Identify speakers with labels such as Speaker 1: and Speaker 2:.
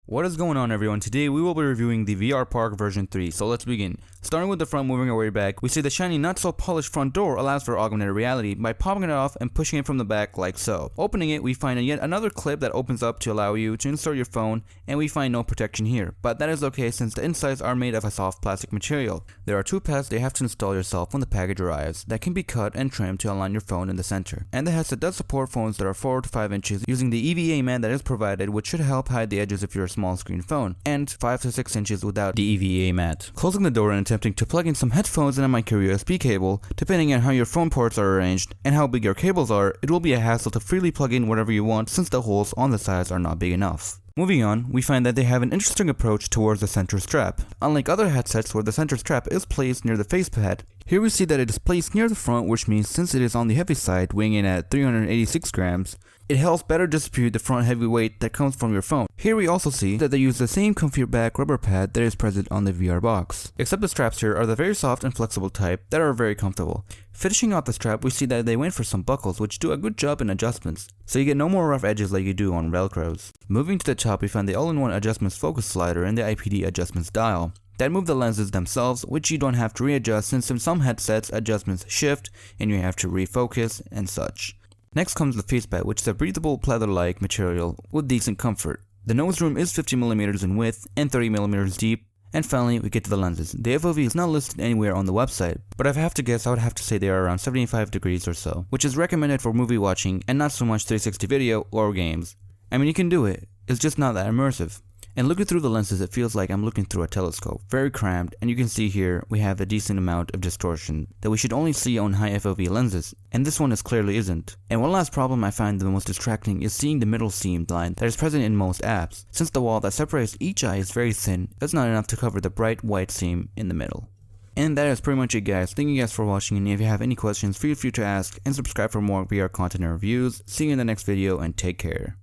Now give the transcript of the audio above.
Speaker 1: What is going on, everyone? Today we will be reviewing the VR Park version 3, so let's begin. Starting with the front, moving our way back, we see the shiny not so polished front door allows for augmented reality by popping it off and pushing it from the back like so. Opening it, we find yet another clip that opens up to allow you to insert your phone, and we find no protection here, but that is okay since the insides are made of a soft plastic material. There are two pads you have to install yourself when the package arrives that can be cut and trimmed to align your phone in the center. And the headset does support phones that are 4 to 5 inches using the EVA mat that is provided, which should help hide the edges if you're a small screen phone, and 5 to 6 inches without the EVA mat. Closing the door and attempting to plug in some headphones and a micro USB cable, depending on how your phone ports are arranged and how big your cables are, it will be a hassle to freely plug in whatever you want since the holes on the sides are not big enough. Moving on, we find that they have an interesting approach towards the center strap. Unlike other headsets where the center strap is placed near the face pad, here we see that it is placed near the front, which means since it is on the heavy side, weighing in at 386 grams, it helps better distribute the front heavy weight that comes from your phone. Here we also see that they use the same comfy back rubber pad that is present on the VR box. Except the straps here are the very soft and flexible type that are very comfortable. Finishing off the strap, we see that they went for some buckles which do a good job in adjustments, so you get no more rough edges like you do on Velcros. Moving to the top, we find the all-in-one adjustments focus slider and the IPD adjustments dial that move the lenses themselves, which you don't have to readjust since in some headsets adjustments shift and you have to refocus and such. Next comes the face pad, which is a breathable pleather-like material with decent comfort. The nose room is 50mm in width and 30mm deep. And finally, we get to the lenses. The FOV is not listed anywhere on the website, but if I have to guess, I would have to say they are around 75 degrees or so, which is recommended for movie watching and not so much 360 video or games. I mean, you can do it, it's just not that immersive. And looking through the lenses, it feels like I'm looking through a telescope, very cramped, and you can see here we have a decent amount of distortion that we should only see on high FOV lenses, and this one clearly isn't. And one last problem I find the most distracting is seeing the middle seam line that is present in most apps, since the wall that separates each eye is very thin. That's not enough to cover the bright white seam in the middle. And that is pretty much it, guys. Thank you guys for watching, and if you have any questions, feel free to ask and subscribe for more VR content and reviews. See you in the next video, and take care.